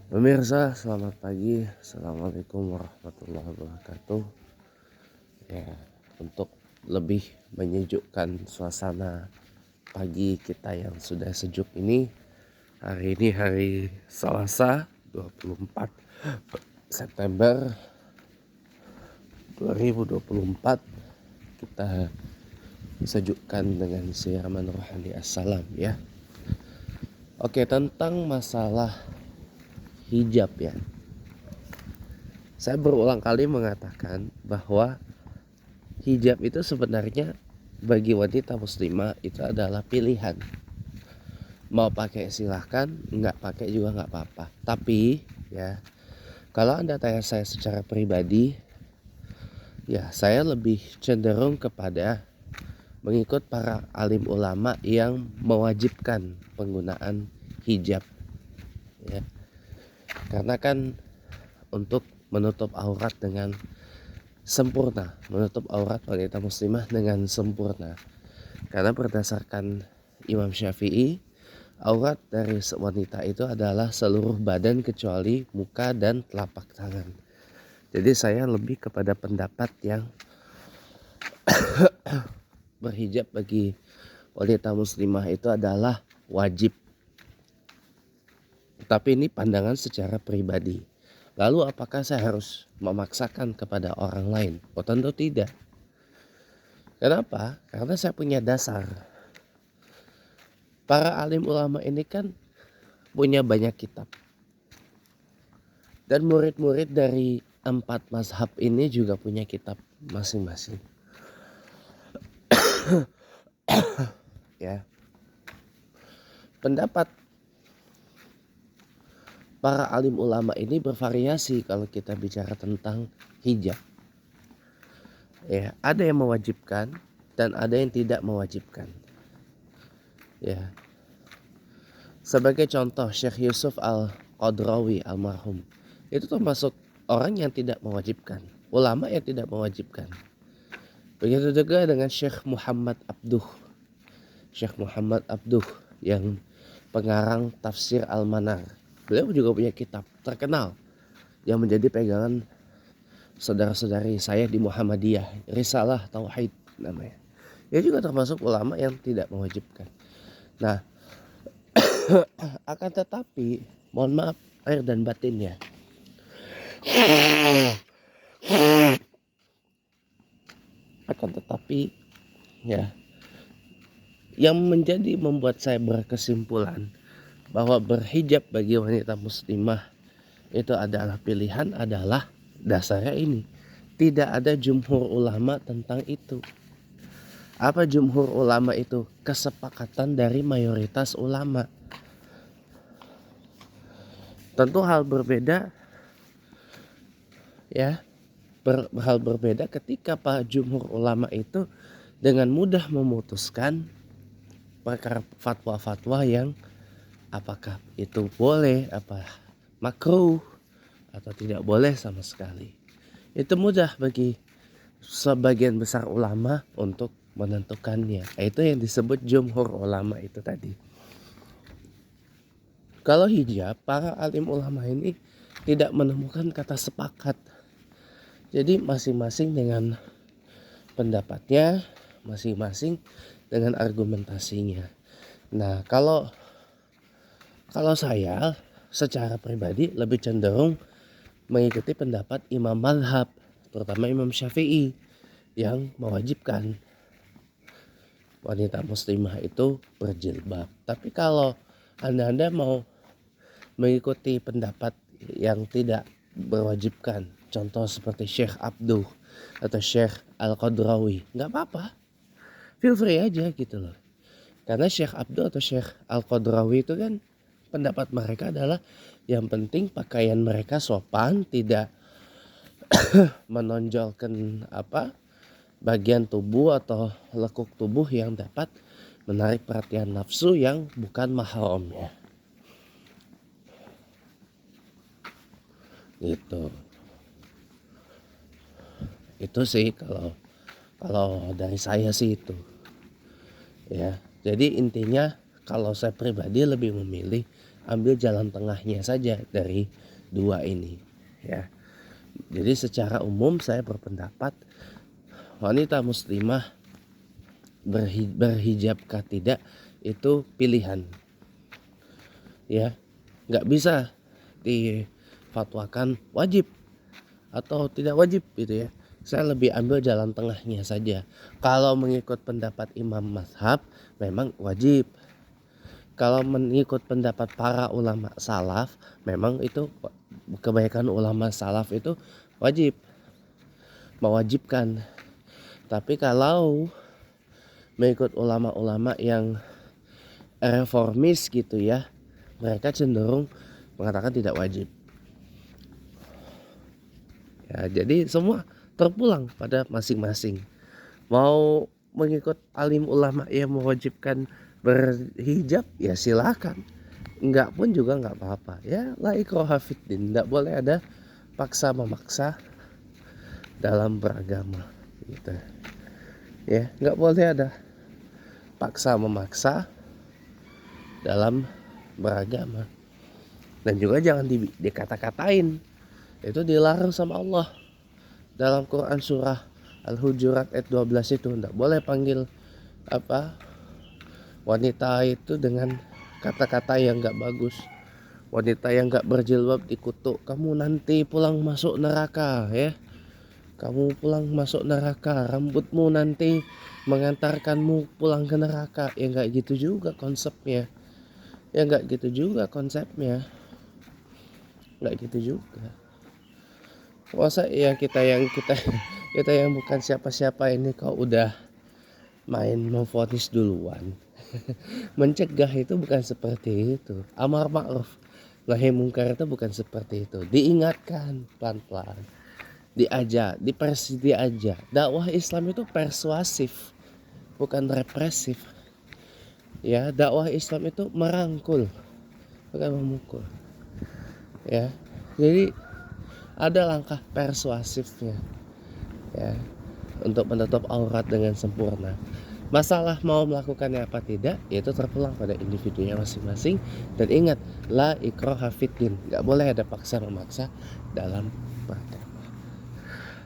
Pemirsa, selamat pagi. Assalamualaikum warahmatullahi wabarakatuh. Ya, untuk lebih menyejukkan suasana pagi kita yang sudah sejuk ini, hari ini hari Selasa 24 September 2024. Kita sejukkan dengan siraman rohani assalam ya. Oke, tentang masalah hijab ya. Saya berulang kali mengatakan bahwa hijab itu sebenarnya bagi wanita muslimah itu adalah pilihan. Mau pakai silahkan, nggak pakai juga nggak apa-apa. Tapi ya, kalau Anda tanya saya secara pribadi, ya saya lebih cenderung kepada mengikut para alim ulama yang mewajibkan penggunaan hijab. Ya, karena kan untuk menutup aurat dengan sempurna, menutup aurat wanita muslimah dengan sempurna. Karena berdasarkan Imam Syafi'i, aurat dari wanita itu adalah seluruh badan kecuali muka dan telapak tangan. Jadi saya lebih kepada pendapat yang berhijab bagi wanita muslimah itu adalah wajib. Tapi ini pandangan secara pribadi. Lalu apakah saya harus memaksakan kepada orang lain? Oh, tentu tidak. Kenapa? Karena saya punya dasar. Para alim ulama ini kan punya banyak kitab. Dan murid-murid dari 4 mazhab ini juga punya kitab masing-masing. Ya. Pendapat para alim ulama ini bervariasi kalau kita bicara tentang hijab. Ya, ada yang mewajibkan dan ada yang tidak mewajibkan. Ya. Sebagai contoh, Syekh Yusuf Al-Qadrawi almarhum itu termasuk orang yang tidak mewajibkan, ulama yang tidak mewajibkan. Begitu juga dengan Syekh Muhammad Abduh. Syekh Muhammad Abduh yang pengarang tafsir Al-Manar. Beliau juga punya kitab terkenal yang menjadi pegangan saudara-saudari saya di Muhammadiyah, Risalah Tauhid namanya. Dia juga termasuk ulama yang tidak mewajibkan. Nah, akan tetapi, mohon maaf lahir dan batinnya, akan tetapi ya, yang menjadi membuat saya berkesimpulan bahwa berhijab bagi wanita muslimah itu adalah pilihan adalah dasarnya ini. Tidak ada jumhur ulama tentang itu. Apa jumhur ulama itu? Kesepakatan dari mayoritas ulama. Tentu hal berbeda ya. Hal berbeda ketika para jumhur ulama itu dengan mudah memutuskan perkara fatwa-fatwa yang apakah itu boleh, apa makruh atau tidak boleh sama sekali. Itu mudah bagi sebagian besar ulama untuk menentukannya. Itu yang disebut jumhur ulama itu tadi. Kalau hijab, para alim ulama ini tidak menemukan kata sepakat. Jadi masing-masing dengan pendapatnya, masing-masing dengan argumentasinya. Nah, kalau saya secara pribadi lebih cenderung mengikuti pendapat imam mazhab, terutama Imam Syafi'i yang mewajibkan wanita muslimah itu berjilbab. Tapi kalau Anda mau mengikuti pendapat yang tidak berwajibkan, contoh seperti Syekh Abduh atau Syekh Al-Qadrawi, nggak apa-apa, feel free aja gitu loh. Karena Syekh Abduh atau Syekh Al-Qadrawi itu kan pendapat mereka adalah yang penting pakaian mereka sopan, tidak menonjolkan bagian tubuh atau lekuk tubuh yang dapat menarik perhatian nafsu yang bukan mahramnya. Gitu. Itu sih kalau dari saya sih itu. Ya. Jadi intinya kalau saya pribadi lebih memilih ambil jalan tengahnya saja dari dua ini ya. Jadi secara umum saya berpendapat wanita muslimah berhijabkah tidak itu pilihan ya, nggak bisa difatwakan wajib atau tidak wajib gitu ya. Saya lebih ambil jalan tengahnya saja. Kalau mengikut pendapat imam mazhab memang wajib. Kalau mengikut pendapat para ulama salaf memang itu kebanyakan ulama salaf itu wajib, mewajibkan. Tapi kalau mengikut ulama-ulama yang reformis gitu ya, mereka cenderung mengatakan tidak wajib ya. Jadi semua terpulang pada masing-masing. Mau mengikut alim ulama yang mewajibkan berhijab ya silakan, enggak pun juga enggak apa-apa ya. La ikraha fiddin, enggak boleh ada paksa memaksa dalam beragama gitu ya. Enggak boleh ada paksa memaksa dalam beragama. Dan juga jangan dikata-katain, itu dilarang sama Allah dalam Quran surah Al-Hujurat ayat 12 itu. Enggak boleh panggil wanita itu dengan kata-kata yang enggak bagus. Wanita yang enggak berjilbab dikutuk, kamu nanti pulang masuk neraka ya. Kamu pulang masuk neraka, rambutmu nanti mengantarkanmu pulang ke neraka. Ya enggak gitu juga konsepnya. Ya enggak gitu juga konsepnya. Enggak gitu juga. Masa ya kita yang bukan siapa-siapa ini kau udah main memvonis duluan. Mencegah itu bukan seperti itu. Amar ma'ruf nahi mungkar itu bukan seperti itu. Diingatkan pelan-pelan, diajak, diajak. Dakwah Islam itu persuasif, bukan represif. Ya, dakwah Islam itu merangkul, bukan memukul. Ya, jadi ada langkah persuasifnya ya untuk menutup aurat dengan sempurna. Masalah mau melakukannya apa tidak itu terpulang pada individunya masing-masing. Dan ingat, la ikraha fiddin, nggak boleh ada paksa memaksa dalam beragama.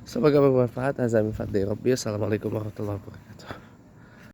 Semoga bermanfaat. Azami fadli Rabbi. Assalamualaikum warahmatullahi wabarakatuh.